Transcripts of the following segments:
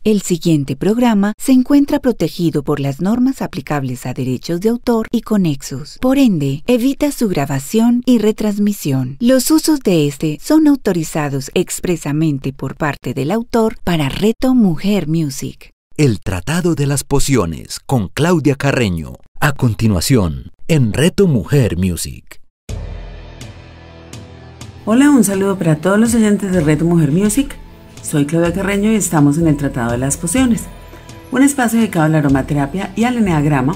El siguiente programa se encuentra protegido por las normas aplicables a derechos de autor y conexos. Por ende, evita su grabación y retransmisión. Los usos de este son autorizados expresamente por parte del autor para Reto Mujer Music. El Tratado de las Pociones con Claudia Carreño. A continuación, en Reto Mujer Music. Hola, un saludo para todos los oyentes de Reto Mujer Music. Soy Claudia Carreño y estamos en el Tratado de las Pociones, un espacio dedicado a la aromaterapia y al eneagrama.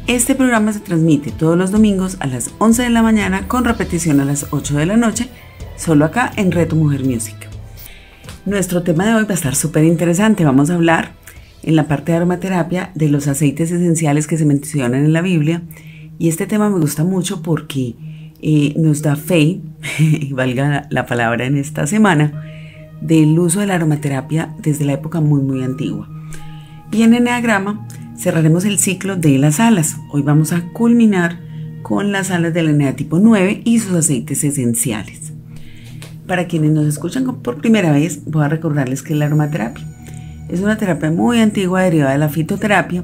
Este programa se transmite todos los domingos a las 11 de la mañana con repetición a las 8 de la noche, solo acá en Reto Mujer Music. Nuestro tema de hoy va a estar súper interesante. Vamos a hablar en la parte de aromaterapia de los aceites esenciales que se mencionan en la Biblia, y este tema me gusta mucho porque nos da fe, y valga la palabra en esta semana, del uso de la aromaterapia desde la época muy antigua. Y en eneagrama cerraremos el ciclo de las alas. Hoy vamos a culminar con las alas del eneatipo 9 y sus aceites esenciales. Para quienes nos escuchan por primera vez, voy a recordarles que la aromaterapia es una terapia muy antigua derivada de la fitoterapia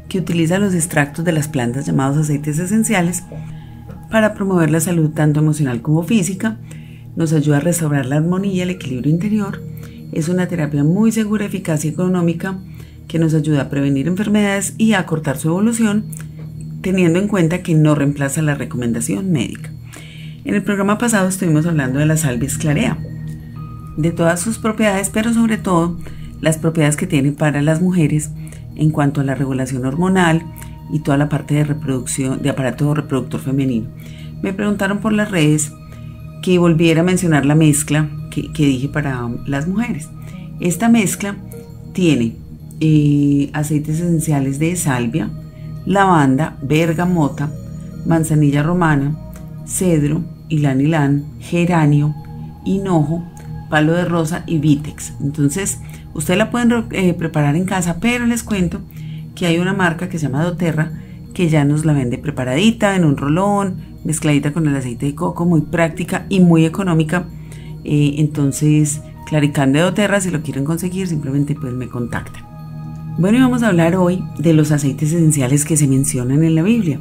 que utiliza los extractos de las plantas llamados aceites esenciales para promover la salud tanto emocional como física. Nos ayuda a restaurar la armonía y el equilibrio interior. Es una terapia muy segura, eficaz y económica que nos ayuda a prevenir enfermedades y a acortar su evolución, teniendo en cuenta que no reemplaza la recomendación médica. En el programa pasado estuvimos hablando de la salvia clarea, de todas sus propiedades, pero sobre todo las propiedades que tiene para las mujeres en cuanto a la regulación hormonal y toda la parte de reproducción, de aparato reproductor femenino. Me preguntaron por las redes que volviera a mencionar la mezcla que dije para las mujeres. Esta mezcla tiene aceites esenciales de salvia, lavanda, bergamota, manzanilla romana, cedro, ylang-ylang, geranio, hinojo, palo de rosa y vitex. Entonces, ustedes la pueden preparar en casa, pero les cuento que hay una marca que se llama doTERRA que ya nos la vende preparadita en un rolón, mezcladita con el aceite de coco, muy práctica y muy económica. Entonces, Claricán de doTERRA, si lo quieren conseguir, simplemente pues me contactan. Bueno, y vamos a hablar hoy de los aceites esenciales que se mencionan en la Biblia.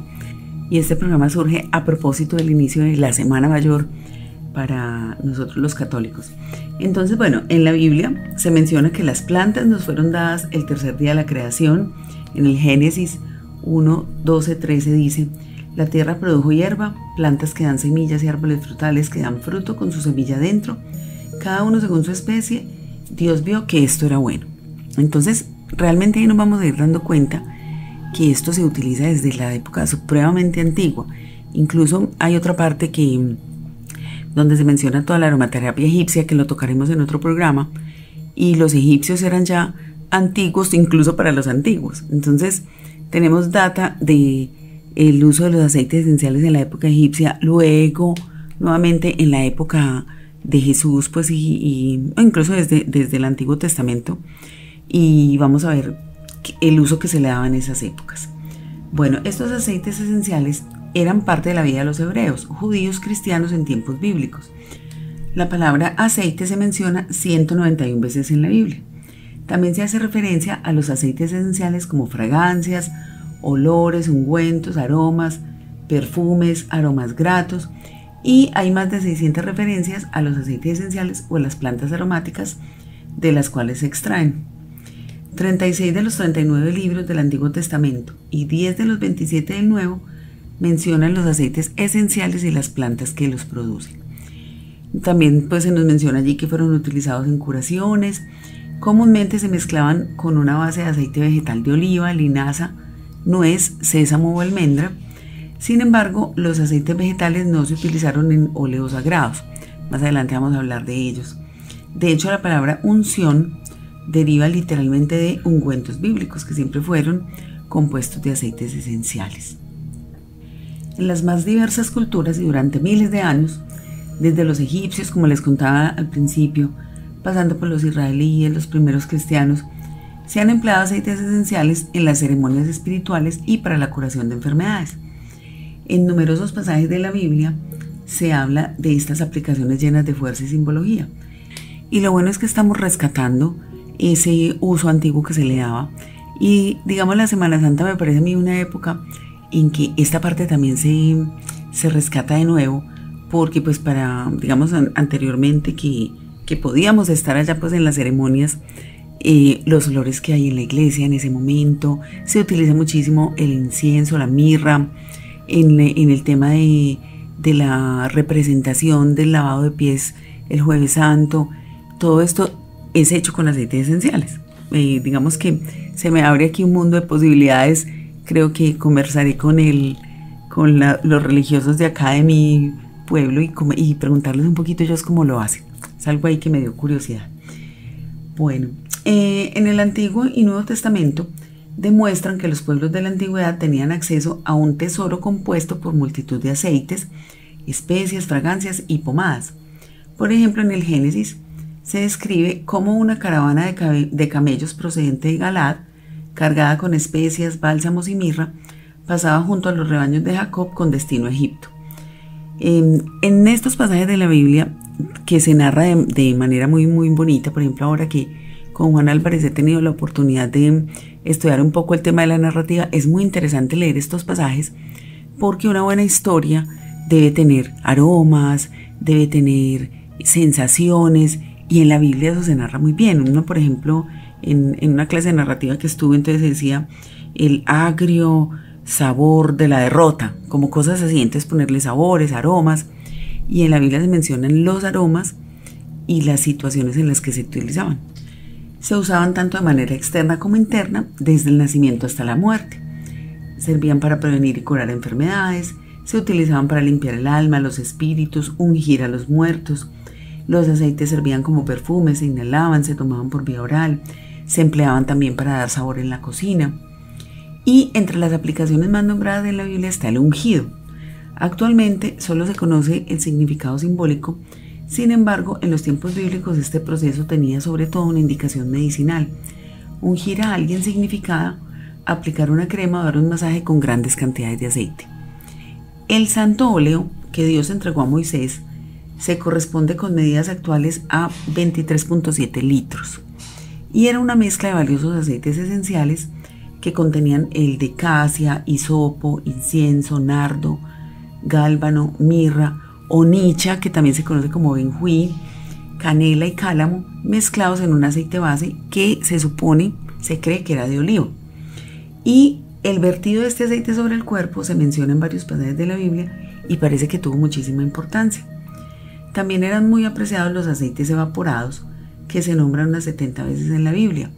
Y este programa surge a propósito del inicio de la Semana Mayor para nosotros los católicos. Entonces, bueno, en la Biblia se menciona que las plantas nos fueron dadas el tercer día de la creación. En el Génesis 1, 12, 13 dice: la tierra produjo hierba, plantas que dan semillas y árboles frutales que dan fruto con su semilla dentro, cada uno según su especie. Dios vio que esto era bueno. Entonces, realmente ahí nos vamos a ir dando cuenta que esto se utiliza desde la época supremamente antigua. Incluso hay otra parte donde se menciona toda la aromaterapia egipcia, que lo tocaremos en otro programa, y los egipcios eran ya antiguos incluso para los antiguos. Entonces tenemos data de el uso de los aceites esenciales en la época egipcia, luego nuevamente en la época de Jesús, pues incluso desde el Antiguo Testamento, y vamos a ver el uso que se le daba en esas épocas. Bueno, estos aceites esenciales eran parte de la vida de los hebreos, judíos, cristianos en tiempos bíblicos. La palabra aceite se menciona 191 veces en la Biblia. También se hace referencia a los aceites esenciales como fragancias, olores, ungüentos, aromas, perfumes, aromas gratos, y hay más de 600 referencias a los aceites esenciales o a las plantas aromáticas de las cuales se extraen. 36 de los 39 libros del Antiguo Testamento y 10 de los 27 del Nuevo mencionan los aceites esenciales y las plantas que los producen. También pues se nos menciona allí que fueron utilizados en curaciones. Comúnmente se mezclaban con una base de aceite vegetal de oliva, linaza, nuez, sésamo o almendra. Sin embargo, los aceites vegetales no se utilizaron en óleos sagrados. Más adelante vamos a hablar de ellos. De hecho, la palabra unción deriva literalmente de ungüentos bíblicos, que siempre fueron compuestos de aceites esenciales. En las más diversas culturas y durante miles de años, desde los egipcios, como les contaba al principio, pasando por los israelíes, los primeros cristianos, se han empleado aceites esenciales en las ceremonias espirituales y para la curación de enfermedades. En numerosos pasajes de la Biblia se habla de estas aplicaciones llenas de fuerza y simbología. Y lo bueno es que estamos rescatando ese uso antiguo que se le daba. Y digamos, la Semana Santa me parece a mí una época en que esta parte también se rescata de nuevo, porque pues digamos, anteriormente que podíamos estar allá pues en las ceremonias, los olores que hay en la iglesia en ese momento, se utiliza muchísimo el incienso, la mirra, en el tema de la representación del lavado de pies el Jueves Santo. Todo esto es hecho con aceites esenciales. Digamos que se me abre aquí un mundo de posibilidades. Creo que conversaré con los religiosos de acá de mi pueblo y preguntarles un poquito ellos cómo lo hacen. Es algo ahí que me dio curiosidad. Bueno, en el Antiguo y Nuevo Testamento demuestran que los pueblos de la antigüedad tenían acceso a un tesoro compuesto por multitud de aceites, especias, fragancias y pomadas. Por ejemplo, en el Génesis se describe cómo una caravana de camellos procedente de Galaad, cargada con especias, bálsamos y mirra, pasaba junto a los rebaños de Jacob con destino a Egipto. En estos pasajes de la Biblia que se narra de manera muy, muy bonita, por ejemplo, ahora que con Juan Álvarez he tenido la oportunidad de estudiar un poco el tema de la narrativa, es muy interesante leer estos pasajes porque una buena historia debe tener aromas, debe tener sensaciones, y en la Biblia eso se narra muy bien. Uno, por ejemplo, en una clase de narrativa que estuve, entonces decía el agrio sabor de la derrota, como cosas así, entonces ponerle sabores, aromas, y en la Biblia se mencionan los aromas y las situaciones en las que se utilizaban. Se usaban tanto de manera externa como interna, desde el nacimiento hasta la muerte. Servían para prevenir y curar enfermedades, se utilizaban para limpiar el alma, los espíritus, ungir a los muertos. Los aceites servían como perfumes, se inhalaban, se tomaban por vía oral, se empleaban también para dar sabor en la cocina. Y entre las aplicaciones más nombradas de la Biblia está el ungido. Actualmente solo se conoce el significado simbólico. Sin embargo, en los tiempos bíblicos este proceso tenía sobre todo una indicación medicinal. Ungir a alguien significaba aplicar una crema o dar un masaje con grandes cantidades de aceite. El santo óleo que Dios entregó a Moisés se corresponde con medidas actuales a 23.7 litros y era una mezcla de valiosos aceites esenciales que contenían el de casia, hisopo, incienso, nardo, gálbano, mirra, onicha, que también se conoce como benjuí, canela y cálamo, mezclados en un aceite base que se cree que era de olivo. Y el vertido de este aceite sobre el cuerpo se menciona en varios pasajes de la Biblia y parece que tuvo muchísima importancia. También eran muy apreciados los aceites evaporados, que se nombran unas 70 veces en la Biblia.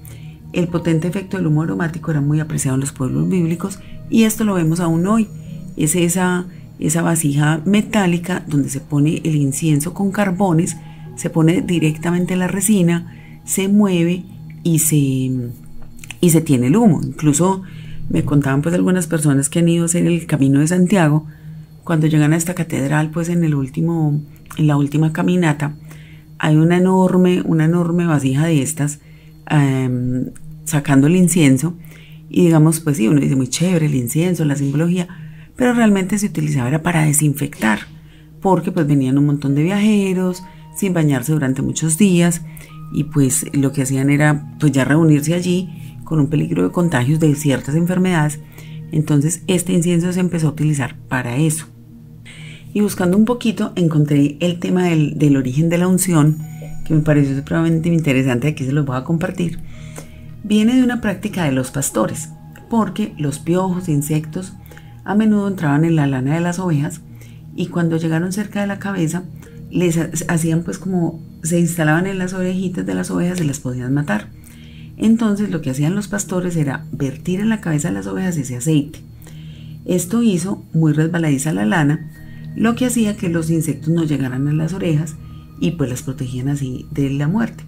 El potente efecto del humo aromático era muy apreciado en los pueblos bíblicos y esto lo vemos aún hoy. Es esa vasija metálica donde se pone el incienso con carbones, se pone directamente la resina, se mueve y se tiene el humo. Incluso me contaban pues algunas personas que han ido a hacer el Camino de Santiago, cuando llegan a esta catedral, pues en la última caminata, hay una enorme vasija de estas, sacando el incienso, y digamos, pues sí, uno dice muy chévere el incienso, la simbología, pero realmente se utilizaba era para desinfectar, porque pues venían un montón de viajeros sin bañarse durante muchos días, y pues lo que hacían era pues ya reunirse allí con un peligro de contagios de ciertas enfermedades. Entonces este incienso se empezó a utilizar para eso. Y buscando un poquito encontré el tema del origen de la unción, que me pareció supremamente interesante, aquí se los voy a compartir. Viene de una práctica de los pastores, porque los piojos e insectos a menudo entraban en la lana de las ovejas y cuando llegaron cerca de la cabeza les hacían pues como se instalaban en las orejitas de las ovejas y las podían matar. Entonces lo que hacían los pastores era vertir en la cabeza de las ovejas ese aceite. Esto hizo muy resbaladiza la lana, lo que hacía que los insectos no llegaran a las orejas y pues las protegían así de la muerte.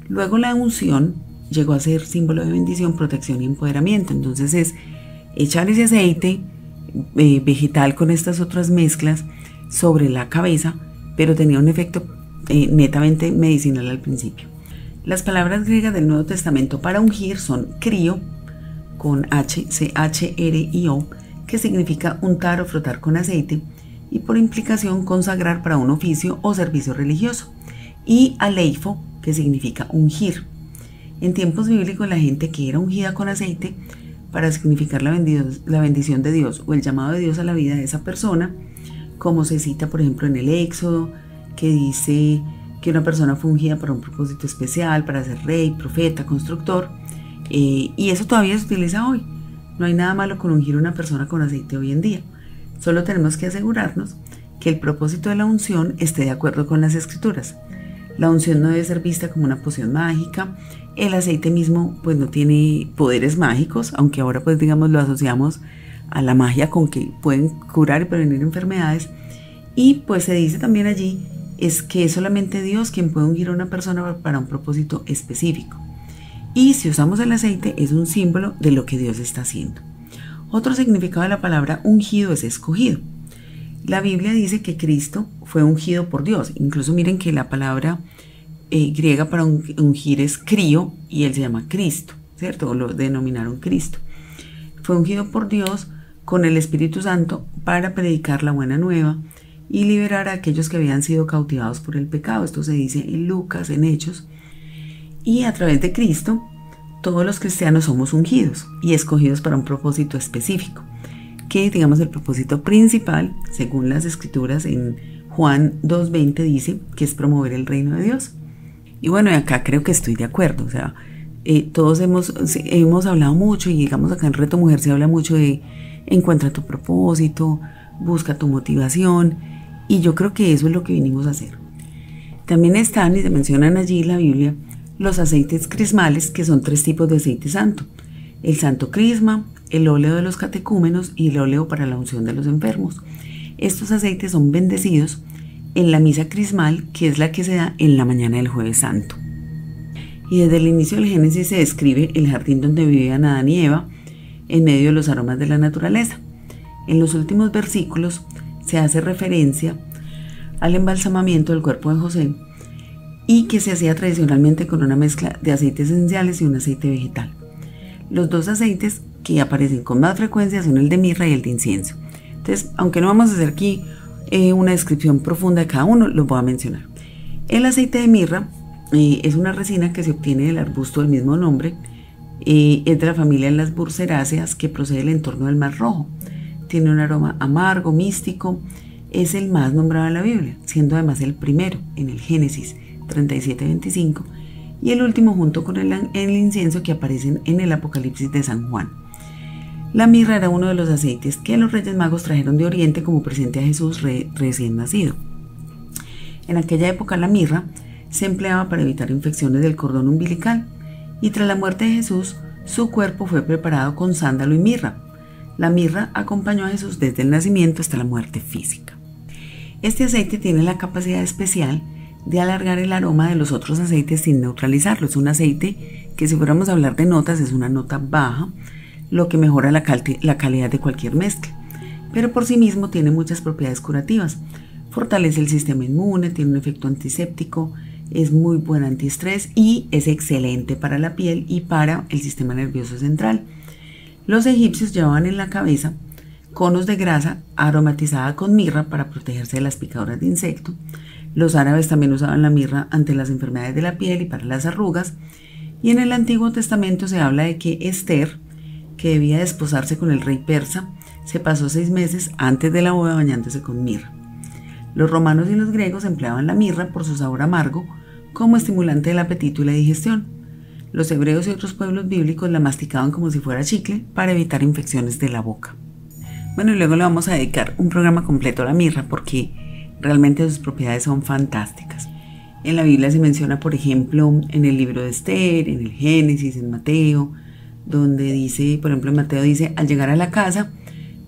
Luego la unción llegó a ser símbolo de bendición, protección y empoderamiento. Entonces es echar ese aceite vegetal con estas otras mezclas sobre la cabeza, pero tenía un efecto netamente medicinal al principio. Las palabras griegas del Nuevo Testamento para ungir son crio, con H, C-H-R-I-O, que significa untar o frotar con aceite, y por implicación consagrar para un oficio o servicio religioso, y aleifo, que significa ungir. En tiempos bíblicos, la gente que era ungida con aceite para significar la bendición de Dios o el llamado de Dios a la vida de esa persona, como se cita por ejemplo en el Éxodo, que dice que una persona fue ungida para un propósito especial, para ser rey, profeta, constructor, y eso todavía se utiliza hoy. No hay nada malo con ungir a una persona con aceite hoy en día. Solo tenemos que asegurarnos que el propósito de la unción esté de acuerdo con las Escrituras. La unción no debe ser vista como una poción mágica. El aceite mismo pues no tiene poderes mágicos, aunque ahora pues digamos lo asociamos a la magia con que pueden curar y prevenir enfermedades. Y pues se dice también allí es que es solamente Dios quien puede ungir a una persona para un propósito específico. Y si usamos el aceite es un símbolo de lo que Dios está haciendo. Otro significado de la palabra ungido es escogido. La Biblia dice que Cristo fue ungido por Dios. Incluso miren que la palabra griega para ungir es crío y él se llama Cristo, ¿cierto? O lo denominaron Cristo. Fue ungido por Dios con el Espíritu Santo para predicar la buena nueva y liberar a aquellos que habían sido cautivados por el pecado. Esto se dice en Lucas, en Hechos. Y a través de Cristo, todos los cristianos somos ungidos y escogidos para un propósito específico, que digamos el propósito principal, según las Escrituras en Juan 2:20 dice que es promover el reino de Dios. Y bueno, acá creo que estoy de acuerdo, o sea, todos hemos hablado mucho y digamos acá en Reto Mujer se habla mucho de encuentra tu propósito, busca tu motivación y yo creo que eso es lo que vinimos a hacer. También están y se mencionan allí en la Biblia los aceites crismales, que son 3 tipos de aceite santo: el santo crisma, el óleo de los catecúmenos y el óleo para la unción de los enfermos. Estos aceites son bendecidos en la misa crismal, que es la que se da en la mañana del Jueves Santo. Y desde el inicio del Génesis se describe el jardín donde vivían Adán y Eva en medio de los aromas de la naturaleza. En los últimos versículos se hace referencia al embalsamamiento del cuerpo de José y que se hacía tradicionalmente con una mezcla de aceites esenciales y un aceite vegetal. Los 2 aceites que aparecen con más frecuencia son el de mirra y el de incienso. Entonces, aunque no vamos a hacer aquí una descripción profunda de cada uno, los voy a mencionar. El aceite de mirra es una resina que se obtiene del arbusto del mismo nombre, es de la familia de las burseráceas, que procede del entorno del Mar Rojo. Tiene un aroma amargo, místico, es el más nombrado en la Biblia, siendo además el primero en el Génesis 37:25 y el último junto con el incienso que aparecen en el Apocalipsis de San Juan. La mirra era uno de los aceites que los Reyes Magos trajeron de Oriente como presente a Jesús recién nacido. En aquella época la mirra se empleaba para evitar infecciones del cordón umbilical y tras la muerte de Jesús su cuerpo fue preparado con sándalo y mirra. La mirra acompañó a Jesús desde el nacimiento hasta la muerte física. Este aceite tiene la capacidad especial de alargar el aroma de los otros aceites sin neutralizarlo. Es un aceite que, si fuéramos a hablar de notas, es una nota baja, lo que mejora la calidad de cualquier mezcla, pero por sí mismo tiene muchas propiedades curativas. Fortalece el sistema inmune, tiene un efecto antiséptico, es muy buen antiestrés y es excelente para la piel y para el sistema nervioso central. Los egipcios llevaban en la cabeza conos de grasa aromatizada con mirra para protegerse de las picaduras de insecto. Los árabes también usaban la mirra ante las enfermedades de la piel y para las arrugas. Y en el Antiguo Testamento se habla de que Esther, que debía desposarse con el rey persa, se pasó 6 meses antes de la boda bañándose con mirra. Los romanos y los griegos empleaban la mirra por su sabor amargo como estimulante del apetito y la digestión. Los hebreos y otros pueblos bíblicos la masticaban como si fuera chicle para evitar infecciones de la boca. Bueno, y luego le vamos a dedicar un programa completo a la mirra porque realmente sus propiedades son fantásticas. En la Biblia se menciona, por ejemplo, en el libro de Esther, en el Génesis, en Mateo, donde dice, por ejemplo, en Mateo dice: al llegar a la casa,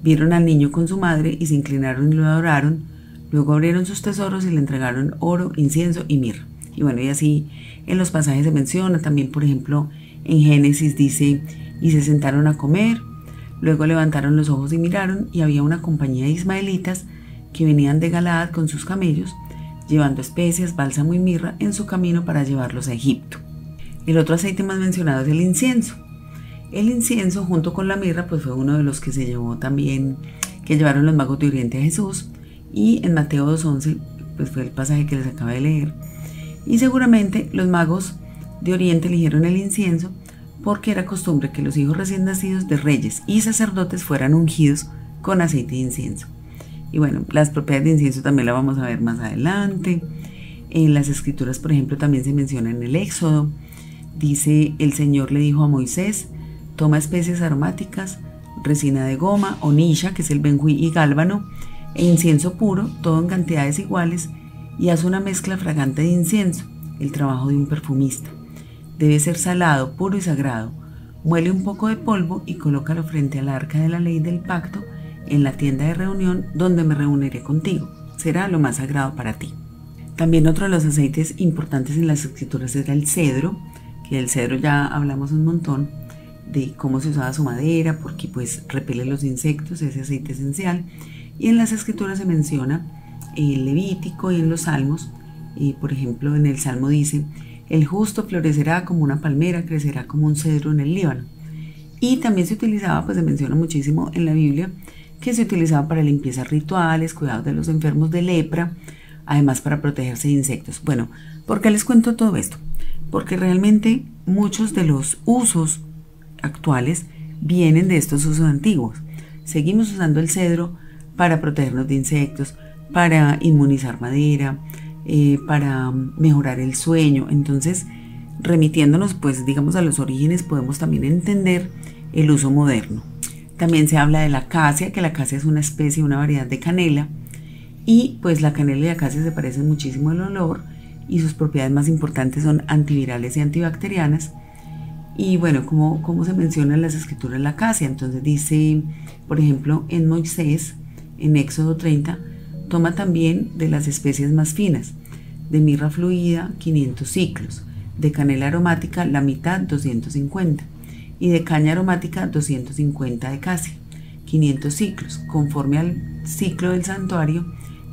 vieron al niño con su madre y se inclinaron y lo adoraron, luego abrieron sus tesoros y le entregaron oro, incienso y mirra. Y bueno, y así en los pasajes se menciona, también por ejemplo en Génesis dice: y se sentaron a comer, luego levantaron los ojos y miraron, y había una compañía de ismaelitas que venían de Galaad con sus camellos, llevando especias, bálsamo y mirra en su camino para llevarlos a Egipto. El otro aceite más mencionado es el incienso. El incienso junto con la mirra pues fue uno de los que se llevó también, que llevaron los magos de Oriente a Jesús, y en Mateo 2:11 pues fue el pasaje que les acabo de leer. Y seguramente los magos de Oriente eligieron el incienso porque era costumbre que los hijos recién nacidos de reyes y sacerdotes fueran ungidos con aceite de incienso. Y bueno, las propiedades de incienso también las vamos a ver más adelante. En las escrituras, por ejemplo, también se menciona en el Éxodo. Dice, el Señor le dijo a Moisés, toma especies aromáticas, resina de goma, onisha, que es el benjuí, y gálbano, e incienso puro, todo en cantidades iguales, y haz una mezcla fragante de incienso, el trabajo de un perfumista. Debe ser salado, puro y sagrado. Muele un poco de polvo y colócalo frente al arca de la ley del pacto en la tienda de reunión donde me reuniré contigo. Será lo más sagrado para ti. También otro de los aceites importantes en las escrituras era el cedro, que del cedro ya hablamos un montón, de cómo se usaba su madera, porque pues repele los insectos, ese aceite esencial. Y en las escrituras se menciona el Levítico y en los Salmos. Por ejemplo, en el Salmo dice, el justo florecerá como una palmera, crecerá como un cedro en el Líbano. Y también se utilizaba, pues se menciona muchísimo en la Biblia, que se utilizaba para limpiezas rituales, cuidados de los enfermos de lepra, además para protegerse de insectos. Bueno, ¿por qué les cuento todo esto? Porque realmente muchos de los usos actuales vienen de estos usos antiguos. Seguimos usando el cedro para protegernos de insectos, para inmunizar madera, para mejorar el sueño. Entonces, remitiéndonos pues digamos a los orígenes, podemos también entender el uso moderno. También se habla de la acacia, que la acacia es una especie, una variedad de canela, y pues la canela y la acacia se parecen muchísimo en olor y sus propiedades más importantes son antivirales y antibacterianas. Y bueno, como se menciona en las escrituras la acacia, entonces dice, por ejemplo, en Moisés, en Éxodo 30, toma también de las especies más finas, de mirra fluida 500 ciclos, de canela aromática la mitad 250, y de caña aromática 250 de acacia, 500 ciclos, conforme al ciclo del santuario,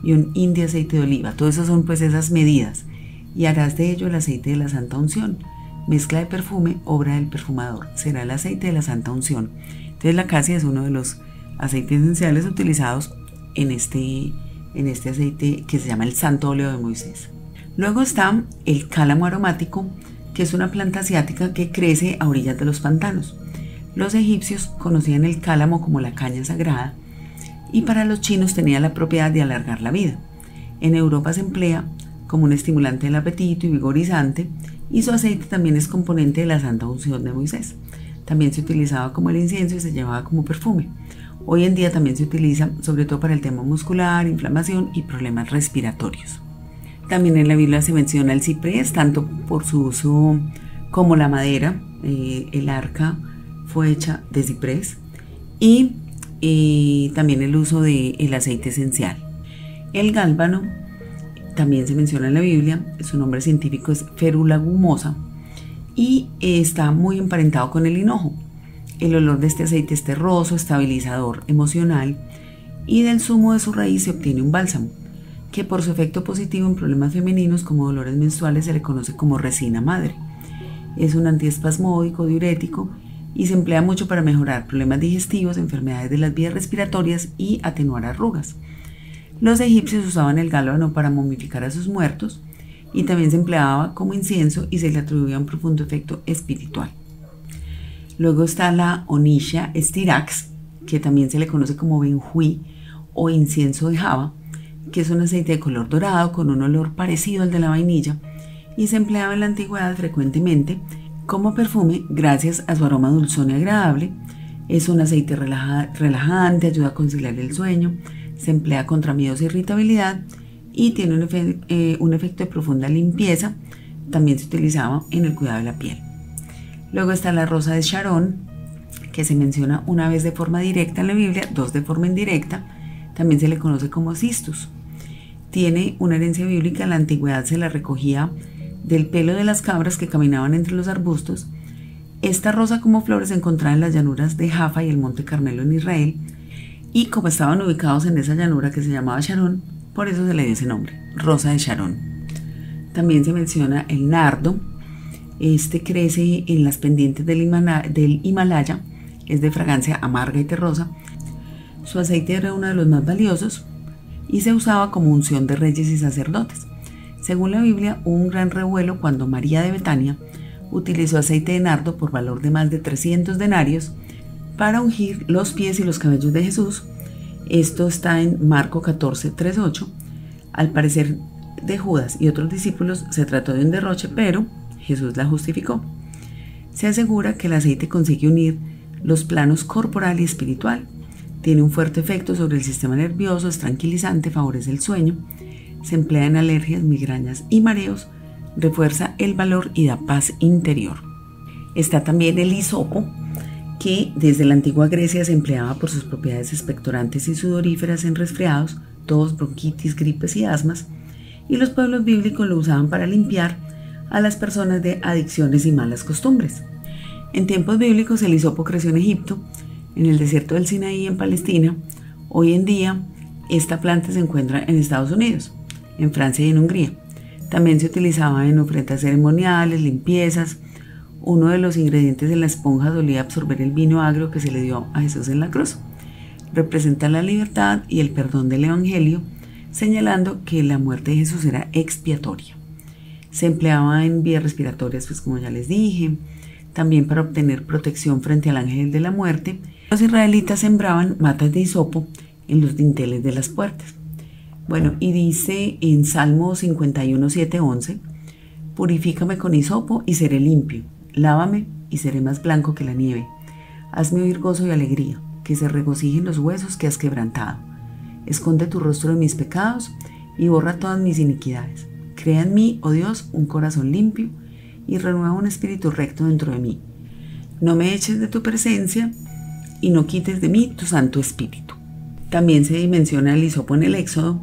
y un hin de aceite de oliva. Todo eso son pues esas medidas. Y harás de ello el aceite de la santa unción, mezcla de perfume, obra del perfumador. Será el aceite de la santa unción. Entonces la acacia es uno de los aceites esenciales utilizados en este aceite que se llama el santo óleo de Moisés. Luego está el cálamo aromático, que es una planta asiática que crece a orillas de los pantanos. Los egipcios conocían el cálamo como la caña sagrada y para los chinos tenía la propiedad de alargar la vida. En Europa se emplea como un estimulante del apetito y vigorizante, y su aceite también es componente de la santa unción de Moisés. También se utilizaba como el incienso y se llevaba como perfume. Hoy en día también se utiliza sobre todo para el tema muscular, inflamación y problemas respiratorios. También en la Biblia se menciona el ciprés, tanto por su uso como la madera. El arca fue hecha de ciprés, y también el uso del aceite esencial. El gálbano también se menciona en la Biblia, su nombre científico es Ferula gumosa y está muy emparentado con el hinojo. El olor de este aceite es terroso, estabilizador emocional, y del zumo de su raíz se obtiene un bálsamo, que por su efecto positivo en problemas femeninos como dolores menstruales se le conoce como resina madre. Es un antiespasmódico, diurético, y se emplea mucho para mejorar problemas digestivos, enfermedades de las vías respiratorias y atenuar arrugas. Los egipcios usaban el gálbano para momificar a sus muertos, y también se empleaba como incienso y se le atribuía un profundo efecto espiritual. Luego está la onisha stirax, que también se le conoce como benjuí o incienso de Java, que es un aceite de color dorado con un olor parecido al de la vainilla, y se empleaba en la antigüedad frecuentemente como perfume gracias a su aroma dulzón y agradable. Es un aceite relajante, ayuda a conciliar el sueño, se emplea contra miedos e irritabilidad y tiene un efecto de profunda limpieza. También se utilizaba en el cuidado de la piel. Luego está la rosa de Sharon, que se menciona una vez de forma directa en la Biblia, dos de forma indirecta. También se le conoce como cistus. Tiene una herencia bíblica. En la antigüedad se la recogía del pelo de las cabras que caminaban entre los arbustos. Esta rosa como flores se encontraba en las llanuras de Jaffa y el monte Carmelo en Israel, y como estaban ubicados en esa llanura que se llamaba Sharon, por eso se le dio ese nombre, rosa de Sharon. También se menciona el nardo. Este crece en las pendientes del Himalaya, es de fragancia amarga y terrosa. Su aceite era uno de los más valiosos y se usaba como unción de reyes y sacerdotes. Según la Biblia, hubo un gran revuelo cuando María de Betania utilizó aceite de nardo por valor de más de 300 denarios para ungir los pies y los cabellos de Jesús. Esto está en Marco 14, 3, 8. Al parecer de Judas y otros discípulos se trató de un derroche, pero Jesús la justificó. Se asegura que el aceite consigue unir los planos corporal y espiritual. Tiene un fuerte efecto sobre el sistema nervioso, es tranquilizante, favorece el sueño, se emplea en alergias, migrañas y mareos, refuerza el valor y da paz interior. Está también el hisopo, que desde la antigua Grecia se empleaba por sus propiedades expectorantes y sudoríferas en resfriados, tos, bronquitis, gripes y asmas, y los pueblos bíblicos lo usaban para limpiar a las personas de adicciones y malas costumbres. En tiempos bíblicos el hisopo creció en Egipto, en el desierto del Sinaí en Palestina. Hoy en día esta planta se encuentra en Estados Unidos, en Francia y en Hungría. También se utilizaba en ofrendas ceremoniales, limpiezas. Uno de los ingredientes de la esponja solía absorber el vino agrio que se le dio a Jesús en la cruz. Representa la libertad y el perdón del Evangelio, señalando que la muerte de Jesús era expiatoria. Se empleaba en vías respiratorias, pues como ya les dije, también para obtener protección frente al ángel de la muerte. Los israelitas sembraban matas de hisopo en los dinteles de las puertas. Bueno, y dice en Salmo 51, 7, 11, purifícame con hisopo y seré limpio, lávame y seré más blanco que la nieve. Hazme oír gozo y alegría, que se regocijen los huesos que has quebrantado. Esconde tu rostro de mis pecados y borra todas mis iniquidades. Crea en mí, oh Dios, un corazón limpio y renueva un espíritu recto dentro de mí. No me eches de tu presencia y no quites de mí tu Santo Espíritu. También se menciona el hisopo en el Éxodo.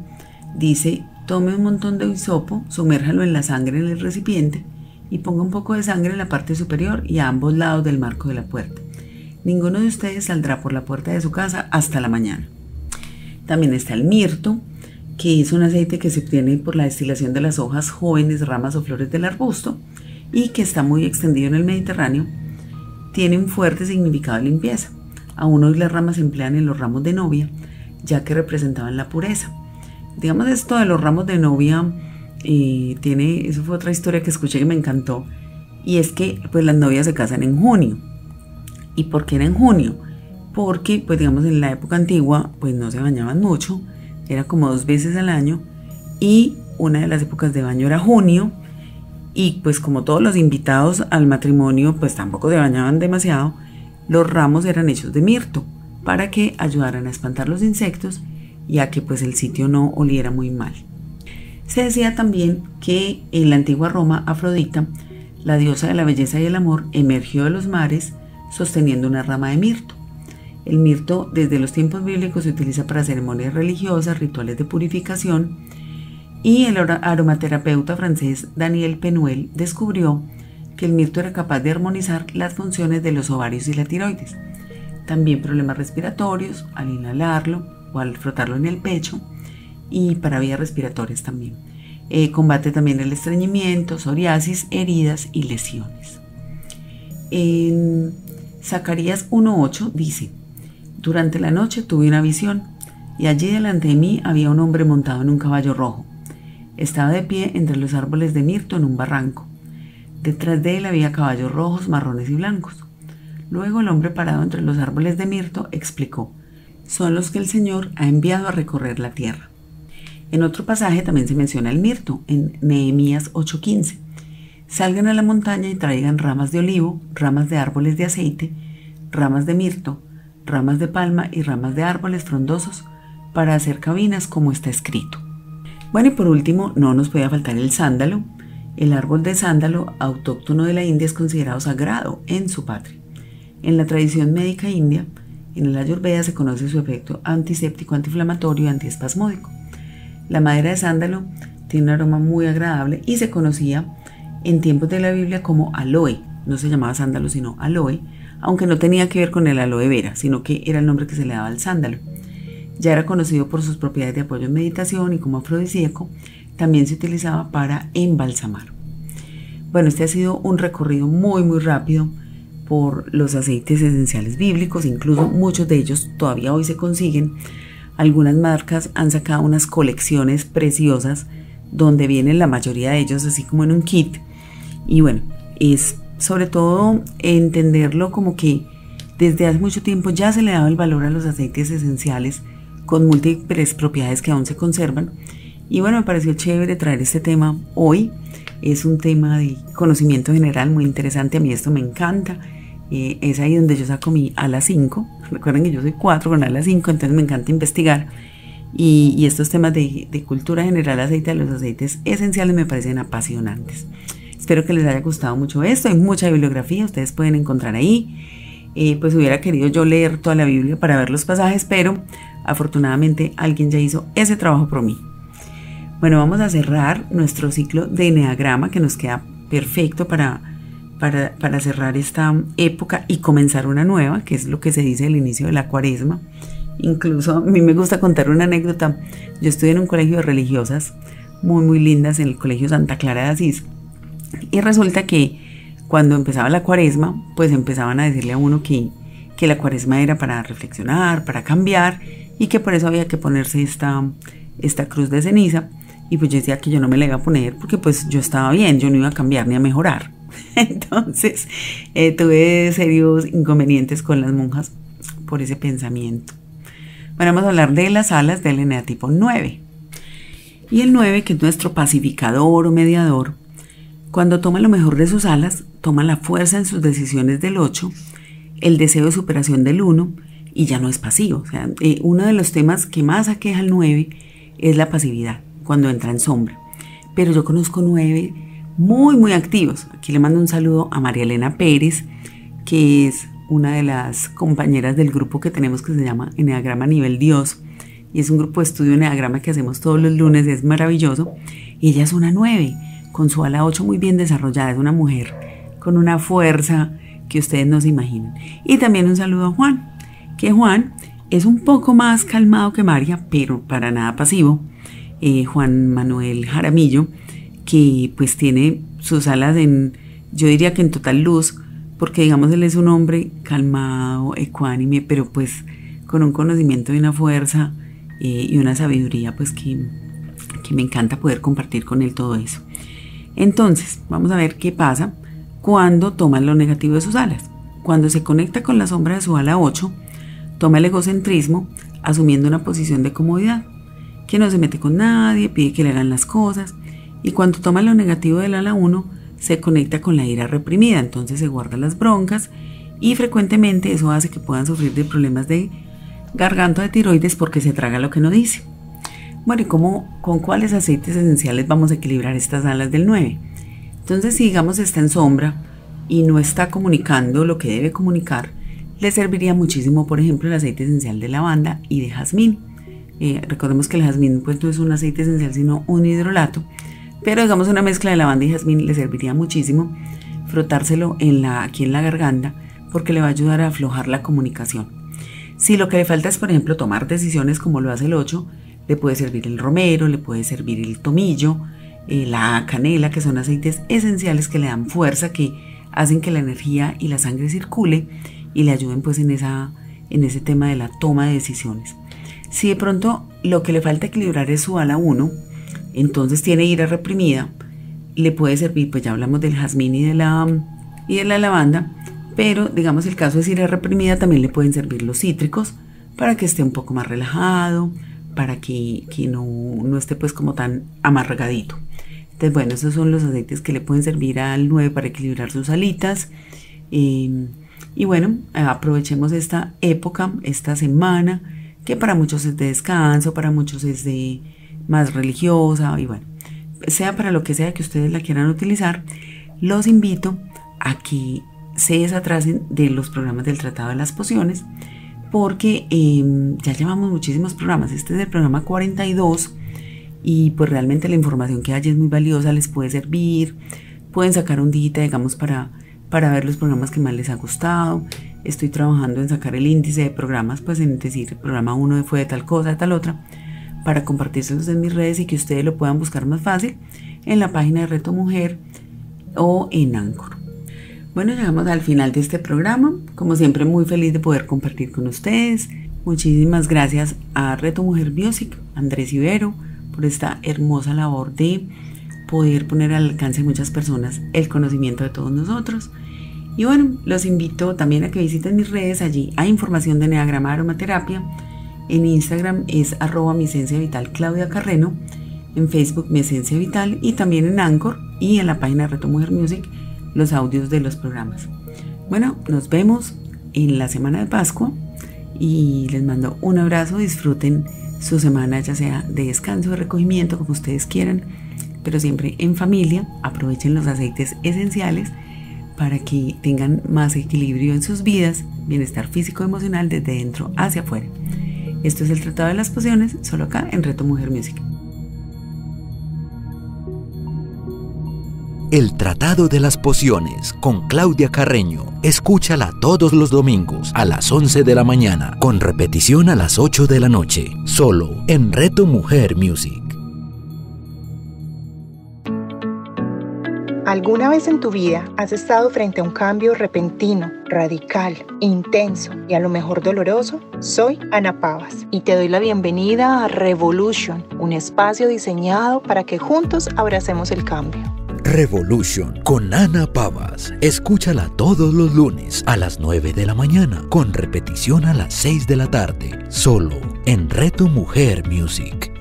Dice, tome un montón de hisopo, sumérjalo en la sangre en el recipiente y ponga un poco de sangre en la parte superior y a ambos lados del marco de la puerta. Ninguno de ustedes saldrá por la puerta de su casa hasta la mañana. También está el mirto, que es un aceite que se obtiene por la destilación de las hojas jóvenes, ramas o flores del arbusto y que está muy extendido en el Mediterráneo. Tiene un fuerte significado de limpieza. Aún hoy las ramas se emplean en los ramos de novia, ya que representaban la pureza. Digamos, esto de los ramos de novia, eso fue otra historia que escuché que me encantó, y es que pues las novias se casan en junio. ¿Y por qué era en junio? Porque pues digamos en la época antigua pues no se bañaban mucho, era como 2 veces al año, y una de las épocas de baño era junio, y pues como todos los invitados al matrimonio pues tampoco se bañaban demasiado, los ramos eran hechos de mirto para que ayudaran a espantar los insectos y a que pues el sitio no oliera muy mal. Se decía también que en la antigua Roma, Afrodita, la diosa de la belleza y el amor, emergió de los mares sosteniendo una rama de mirto. El mirto desde los tiempos bíblicos se utiliza para ceremonias religiosas, rituales de purificación, y el aromaterapeuta francés Daniel Penuel descubrió que el mirto era capaz de armonizar las funciones de los ovarios y la tiroides. También problemas respiratorios al inhalarlo o al frotarlo en el pecho, y para vías respiratorias también. Combate también el estreñimiento, psoriasis, heridas y lesiones. En Zacarías 1:8 dice, durante la noche tuve una visión, y allí delante de mí había un hombre montado en un caballo rojo. Estaba de pie entre los árboles de mirto en un barranco. Detrás de él había caballos rojos, marrones y blancos. Luego el hombre parado entre los árboles de mirto explicó, son los que el Señor ha enviado a recorrer la tierra. En otro pasaje también se menciona el mirto, en Nehemías 8:15. Salgan a la montaña y traigan ramas de olivo, ramas de árboles de aceite, ramas de mirto, ramas de palma y ramas de árboles frondosos para hacer cabinas como está escrito. Bueno, y por último, no nos podía faltar el sándalo. El árbol de sándalo, autóctono de la India, es considerado sagrado en su patria. En la tradición médica india, en el Ayurveda se conoce su efecto antiséptico, antiinflamatorio y antiespasmódico. La madera de sándalo tiene un aroma muy agradable y se conocía en tiempos de la Biblia como aloe. No se llamaba sándalo sino aloe, aunque no tenía que ver con el aloe vera, sino que era el nombre que se le daba al sándalo. Ya era conocido por sus propiedades de apoyo en meditación y como afrodisíaco. También se utilizaba para embalsamar. Bueno, este ha sido un recorrido muy rápido por los aceites esenciales bíblicos, incluso muchos de ellos todavía hoy se consiguen. Algunas marcas han sacado unas colecciones preciosas donde vienen la mayoría de ellos así como en un kit, y bueno, es sobre todo entenderlo como que desde hace mucho tiempo ya se le daba el valor a los aceites esenciales con múltiples propiedades que aún se conservan. Y bueno, me pareció chévere traer este tema hoy. Es un tema de conocimiento general muy interesante, a mí esto me encanta. Es ahí donde yo saco mi ala 5. Recuerden que yo soy 4 con ala 5, entonces me encanta investigar. Y estos temas de cultura general aceite, de los aceites esenciales, me parecen apasionantes. Espero que les haya gustado mucho esto. Hay mucha bibliografía, ustedes pueden encontrar ahí. Pues hubiera querido yo leer toda la Biblia para ver los pasajes, pero afortunadamente alguien ya hizo ese trabajo por mí. Bueno, vamos a cerrar nuestro ciclo de eneagrama, que nos queda perfecto para cerrar esta época y comenzar una nueva, que es lo que se dice el inicio de la cuaresma. Incluso a mí me gusta contar una anécdota. Yo estudié en un colegio de religiosas muy lindas, en el colegio Santa Clara de Asís, y resulta que cuando empezaba la cuaresma, pues empezaban a decirle a uno que la cuaresma era para reflexionar, para cambiar, y que por eso había que ponerse esta cruz de ceniza. Y pues yo decía que yo no me la iba a poner porque pues yo estaba bien, yo no iba a cambiar ni a mejorar. Entonces tuve serios inconvenientes con las monjas por ese pensamiento. Bueno, vamos a hablar de las alas del eneatipo 9. Y el 9, que es nuestro pacificador o mediador, cuando toma lo mejor de sus alas, toma la fuerza en sus decisiones del 8, el deseo de superación del 1, y ya no es pasivo. O sea, uno de los temas que más aqueja al 9 es la pasividad cuando entra en sombra. Pero yo conozco 9 muy activos. Aquí le mando un saludo a María Elena Pérez, que es una de las compañeras del grupo que tenemos que se llama Eneagrama Nivel Dios, y es un grupo de estudio eneagrama que hacemos todos los lunes, es maravilloso. Y ella es una 9, con su ala 8 muy bien desarrollada, es una mujer con una fuerza que ustedes no se imaginan. Y también un saludo a Juan, que Juan es un poco más calmado que María, pero para nada pasivo. Juan Manuel Jaramillo, que pues tiene sus alas yo diría que en total luz, porque digamos él es un hombre calmado, ecuánime, pero pues con un conocimiento y una fuerza y una sabiduría pues que me encanta poder compartir con él todo eso. Entonces vamos a ver qué pasa cuando toma lo negativo de sus alas. Cuando se conecta con la sombra de su ala 8, toma el egocentrismo asumiendo una posición de comodidad, que no se mete con nadie, pide que le hagan las cosas. Y cuando toma lo negativo del ala 1, se conecta con la ira reprimida, entonces se guarda las broncas y frecuentemente eso hace que puedan sufrir de problemas de garganta, de tiroides, porque se traga lo que no dice. Bueno, ¿y con cuáles aceites esenciales vamos a equilibrar estas alas del 9? Entonces, si digamos está en sombra y no está comunicando lo que debe comunicar, le serviría muchísimo, por ejemplo, el aceite esencial de lavanda y de jazmín. Recordemos que el jazmín pues no es un aceite esencial sino un hidrolato, pero digamos una mezcla de lavanda y jazmín le serviría muchísimo frotárselo aquí en la garganta, porque le va a ayudar a aflojar la comunicación. Si lo que le falta es, por ejemplo, tomar decisiones como lo hace el 8, le puede servir el romero, le puede servir el tomillo, la canela, que son aceites esenciales que le dan fuerza, que hacen que la energía y la sangre circule y le ayuden pues en ese tema de la toma de decisiones. Si de pronto lo que le falta equilibrar es su ala 1, entonces tiene ira reprimida, le puede servir, pues ya hablamos del jazmín y de la lavanda, pero digamos el caso es ira reprimida, también le pueden servir los cítricos para que esté un poco más relajado, para que no esté pues como tan amargadito. Entonces bueno, esos son los aceites que le pueden servir al 9 para equilibrar sus alitas. Y bueno, aprovechemos esta época, esta semana, que para muchos es de descanso, para muchos es de más religiosa, y bueno, sea para lo que sea que ustedes la quieran utilizar, los invito a que se desatrasen de los programas del Tratado de las Pociones, porque ya llevamos muchísimos programas. Este es el programa 42 y pues realmente la información que hay es muy valiosa, les puede servir, pueden sacar un día, digamos, para ver los programas que más les ha gustado. Estoy trabajando en sacar el índice de programas, pues en decir, el programa 1 fue de tal cosa, de tal otra, para compartírselos en mis redes y que ustedes lo puedan buscar más fácil en la página de Reto Mujer o en Anchor. Bueno, llegamos al final de este programa. Como siempre, muy feliz de poder compartir con ustedes. Muchísimas gracias a Reto Mujer Music, Andrés Ibero, por esta hermosa labor de poder poner al alcance de muchas personas el conocimiento de todos nosotros. Y bueno, los invito también a que visiten mis redes. Allí hay información de Enneagrama Aromaterapia. En Instagram es @miesenciavital Claudia Carreno. En Facebook Mi Esencia Vital, y también en Anchor y en la página de Reto Mujer Music los audios de los programas. Bueno, nos vemos en la semana de Pascua y les mando un abrazo. Disfruten su semana, ya sea de descanso, de recogimiento, como ustedes quieran, pero siempre en familia. Aprovechen los aceites esenciales para que tengan más equilibrio en sus vidas, bienestar físico y emocional desde dentro hacia afuera. Esto es el Tratado de las Pociones, solo acá en Reto Mujer Music. El Tratado de las Pociones con Claudia Carreño. Escúchala todos los domingos a las 11 de la mañana, con repetición a las 8 de la noche, solo en Reto Mujer Music. ¿Alguna vez en tu vida has estado frente a un cambio repentino, radical, intenso y a lo mejor doloroso? Soy Ana Pavas y te doy la bienvenida a Revolution, un espacio diseñado para que juntos abracemos el cambio. Revolution con Ana Pavas. Escúchala todos los lunes a las 9 de la mañana, con repetición a las 6 de la tarde, solo en Reto Mujer Music.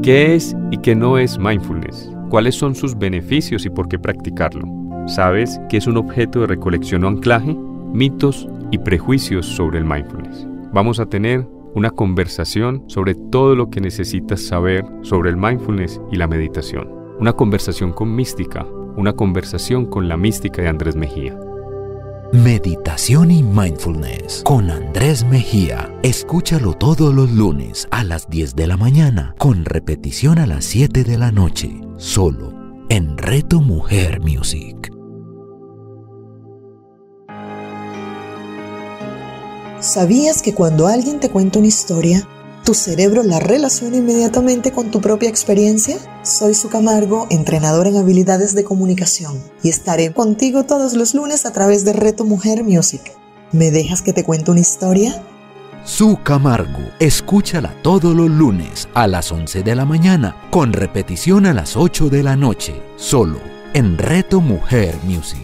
¿Qué es y qué no es mindfulness? ¿Cuáles son sus beneficios y por qué practicarlo? ¿Sabes qué es un objeto de recolección o anclaje? Mitos y prejuicios sobre el mindfulness. Vamos a tener una conversación sobre todo lo que necesitas saber sobre el mindfulness y la meditación. Una conversación con mística, una conversación con la mística de Andrés Mejía. Meditación y Mindfulness con Andrés Mejía. Escúchalo todos los lunes a las 10 de la mañana, con repetición a las 7 de la noche, solo en Reto Mujer Music. ¿Sabías que cuando alguien te cuenta una historia, tu cerebro la relaciona inmediatamente con tu propia experiencia? Soy Su Camargo, entrenadora en habilidades de comunicación, y estaré contigo todos los lunes a través de Reto Mujer Music. ¿Me dejas que te cuente una historia? Su Camargo, escúchala todos los lunes a las 11 de la mañana, con repetición a las 8 de la noche, solo en Reto Mujer Music.